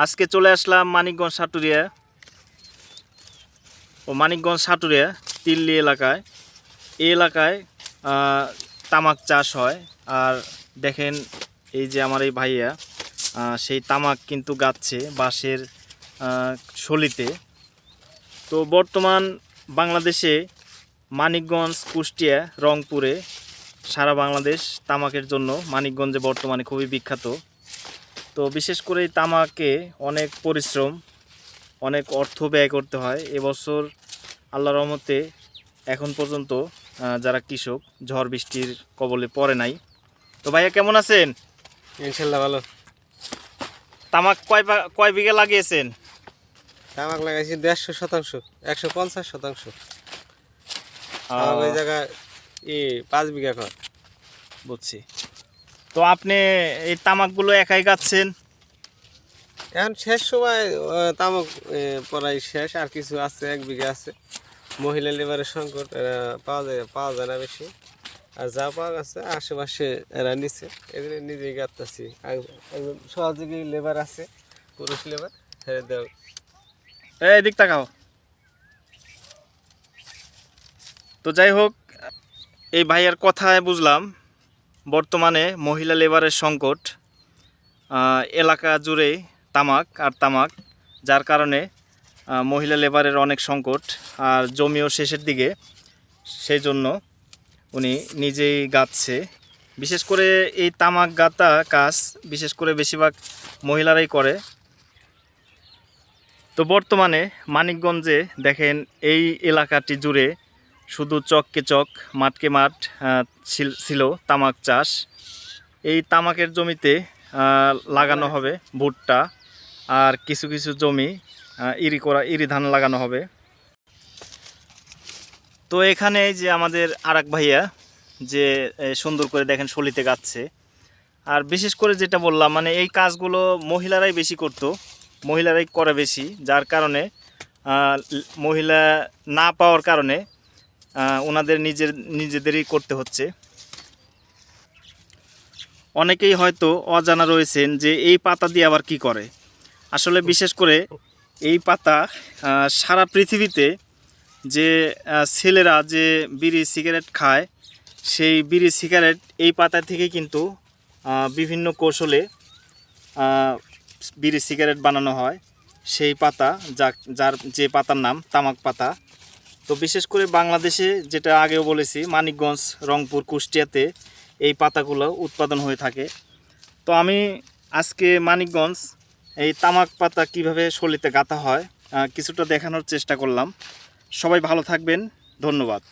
আজকে চলে আসলাম মানিকগঞ্জ সাটুরিয়া তিল্লি এলাকায়। এই এলাকায় তামাক চাষ হয়। আর দেখেন এই যে আমার এই ভাইয়া সেই তামাক কিন্তু গাচ্ছে বাঁশের শলিতে। তো বর্তমান বাংলাদেশে মানিকগঞ্জ, কুষ্টিয়া, রংপুরে সারা বাংলাদেশ তামাকের জন্য মানিকগঞ্জে বর্তমানে খুবই বিখ্যাত। তো বিশেষ করে এই তামাকে অনেক পরিশ্রম, অনেক অর্থ ব্যয় করতে হয়। এবছর আল্লাহর রহমতে এখন পর্যন্ত যারা কৃষক ঝড় বৃষ্টির কবলে পড়ে নাই। তো ভাইয়া কেমন আছেন? ইনশাল্লাহ ভালো। তামাক কয় বিঘা লাগিয়েছেন? তামাক লাগাইছি 150 শতাংশ, 150 শতাংশ। ওই জায়গায় 5 বিঘা কর। বুঝছি। তো আপনি এই তামাকগুলো একাই গাচ্ছেন? এখন শেষ সময় তামাক প্রায় শেষ, আর কিছু আছে, 1 বিঘা আছে। মহিলা লেবারের সংকট, এরা পাওয়া যায় না বেশি। আর যা পাওয়া গেছে আশেপাশে এরা নিচ্ছে, এদের নিজেই গাঁথতেছি। একজন সহযোগী লেবার আছে, পুরুষ লেবার, ছেড়ে দেও। এদিক তাকাও। তো যাই হোক, এই ভাইয়ের কথায় বুঝলাম বর্তমানে মহিলা লেবারের সংকট, এলাকা জুড়ে তামাক, যার কারণে মহিলা লেবারের অনেক সংকট। আর জমিও শেষের দিকে, সেই জন্য উনি নিজেই গাচ্ছে। বিশেষ করে এই তামাক গাঁথা কাজ বিশেষ করে বেশিরভাগ মহিলারাই করে। তো বর্তমানে মানিকগঞ্জে দেখেন এই এলাকাটি জুড়ে শুধু চককে চক, মাঠকে মাঠ ছিল তামাক চাষ। এই তামাকের জমিতে লাগানো হবে ভুট্টা, আর কিছু কিছু জমি ইরি ধান লাগানো হবে। তো এখানে যে আমাদের আরেক ভাইয়া যে সুন্দর করে দেখেন শলিতে গাচ্ছে। আর বিশেষ করে যেটা বললাম, মানে এই কাজগুলো মহিলারাই বেশি করতো, মহিলারাই করে বেশি, যার কারণে মহিলা না পাওয়ার কারণে ওনাদের নিজেদেরই করতে হচ্ছে। অনেকেই হয়তো অজানা রয়েছেন যে এই পাতা দিয়ে আবার কি করে। আসলে বিশেষ করে এই পাতা সারা পৃথিবীতে যে ছেলেরা যে বিড়ি সিগারেট খায়, সেই বিড়ি সিগারেট এই পাতা থেকে কিন্তু বিভিন্ন কৌশলে বিড়ি সিগারেট বানানো হয়। সেই পাতা যার যে পাতার নাম তামাক পাতা। তো বিশেষ করে বাংলাদেশে, যেটা আগেও বলেছি, মানিকগঞ্জ, রংপুর, কুষ্টিয়াতে এই পাতাগুলো উৎপাদন হয়ে থাকে। তো আমি আজকে মানিকগঞ্জ এই তামাক পাতা কিভাবে শলিতে গাঁথা হয় কিছুটা দেখানোর চেষ্টা করলাম। সবাই ভালো থাকবেন, ধন্যবাদ।